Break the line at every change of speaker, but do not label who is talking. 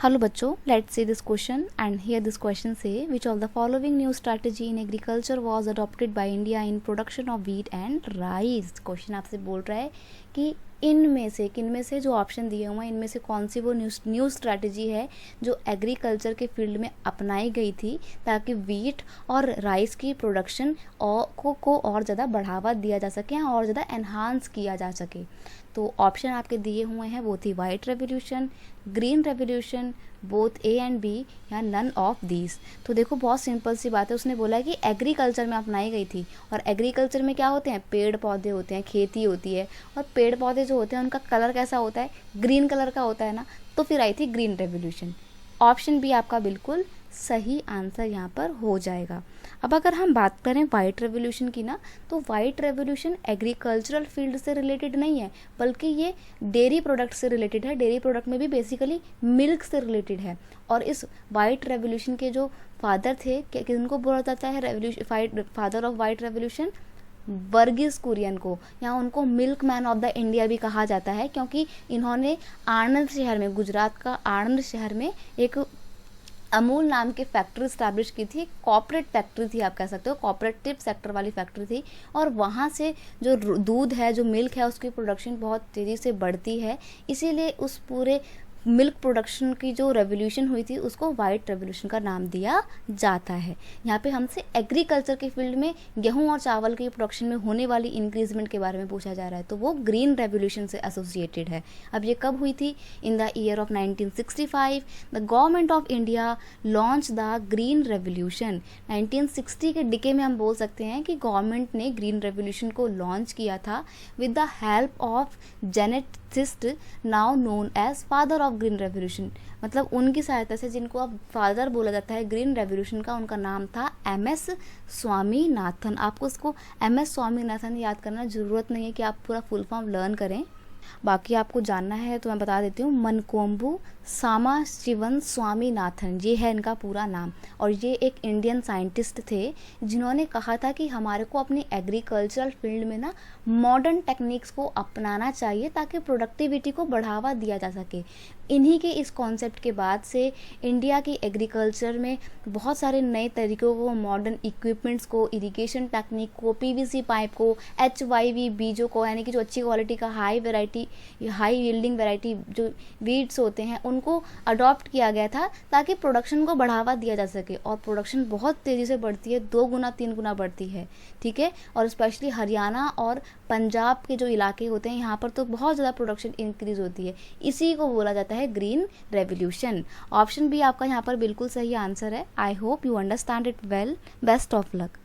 Hello बच्चों, let's see this question and here this question say which of the following new strategy in agriculture was adopted by India in production of wheat and rice। Question आपसे बोल रहा है कि किनमें से जो option दिए हुए हैं इनमें से कौन सी वो न्यू स्ट्रैटेजी है जो एग्रीकल्चर के फील्ड में अपनाई गई थी ताकि वीट और राइस की प्रोडक्शन को और ज़्यादा बढ़ावा दिया जा सके और ज़्यादा एनहांस किया जा सके। तो ऑप्शन आपके दिए हुए हैं वो थी white revolution, green revolution, both A and B या नन ऑफ दीज। तो देखो बहुत सिंपल सी बात है, उसने बोला कि एग्रीकल्चर में अपनाई गई थी और एग्रीकल्चर में क्या होते हैं, पेड़ पौधे होते हैं, खेती होती है और पेड़ पौधे जो होते हैं उनका कलर कैसा होता है, ग्रीन कलर का होता है ना। तो फिर आई थी ग्रीन रेवोल्यूशन। ऑप्शन बी आपका बिल्कुल सही आंसर यहाँ पर हो जाएगा। अब अगर हम बात करें वाइट रेवोल्यूशन की ना, तो वाइट रेवोल्यूशन एग्रीकल्चरल फील्ड से रिलेटेड नहीं है बल्कि ये डेयरी प्रोडक्ट से रिलेटेड है। डेयरी प्रोडक्ट में भी बेसिकली मिल्क से रिलेटेड है। और इस वाइट रेवोल्यूशन के जो फादर थे, किनको बोला जाता है father of white revolution, Verghese Kurien को, या उनको milkman of the India भी कहा जाता है क्योंकि इन्होंने आणंद शहर में, गुजरात का आणंद शहर में एक अमूल नाम की फैक्ट्री स्टैब्लिश की थी। कॉर्पोरेट फैक्ट्री थी, आप कह सकते हो कॉर्पोरेटिव सेक्टर वाली फैक्ट्री थी। और वहाँ से जो दूध है, जो मिल्क है, उसकी प्रोडक्शन बहुत तेज़ी से बढ़ती है। इसीलिए उस पूरे मिल्क प्रोडक्शन की जो रेवोल्यूशन हुई थी उसको वाइट रेवोल्यूशन का नाम दिया जाता है। यहाँ पे हमसे एग्रीकल्चर के फील्ड में गेहूं और चावल की प्रोडक्शन में होने वाली इंक्रीजमेंट के बारे में पूछा जा रहा है, तो वो ग्रीन रेवोल्यूशन से एसोसिएटेड है। अब ये कब हुई थी? In the year of 1965 the government of India launch the green revolution. 1960 के डिके में हम बोल सकते हैं कि गवर्नमेंट ने ग्रीन रेवोल्यूशन को लॉन्च किया था with the help of geneticist now known as father of green revolution. मतलब उनकी सहायता से, जिनको अब फादर बोला जाता है ग्रीन रेवोल्यूशन का, उनका नाम था MS स्वामीनाथन। आपको उसको MS स्वामीनाथन याद करना ज़रूरत नहीं है कि आप पूरा फुल फॉर्म लर्न करें। बाकी आपको जानना है तो मैं बता देती हूँ, मनकोम्बू सामाशिवन स्वामीनाथन, ये है इनका पूरा नाम। और ये एक इंडियन साइंटिस्ट थे जिन्होंने कहा था कि हमारे को अपनी एग्रीकल्चरल फील्ड में ना मॉडर्न टेक्निक्स को अपनाना चाहिए ताकि प्रोडक्टिविटी को बढ़ावा दिया जा सके। इन्हीं के इस कॉन्सेप्ट के बाद से इंडिया की एग्रीकल्चर में बहुत सारे नए तरीक़ों को, मॉडर्न इक्विपमेंट्स को, इरिगेशन टेक्निक को, PVC पाइप को, HYV बीजों को, यानी कि जो अच्छी क्वालिटी का हाई यील्डिंग वैरायटी जो वीड्स होते हैं, उनको अडॉप्ट किया गया था ताकि प्रोडक्शन को बढ़ावा दिया जा सके। और प्रोडक्शन बहुत तेज़ी से बढ़ती है, 2 गुना 3 गुना बढ़ती है, ठीक है। और स्पेशली हरियाणा और पंजाब के जो इलाके होते हैं यहाँ पर तो बहुत ज़्यादा प्रोडक्शन इंक्रीज होती है। इसी को बोला जाता है ग्रीन रेवोल्यूशन। ऑप्शन बी आपका यहाँ पर बिल्कुल सही आंसर है। I hope you understand it well. Best of luck.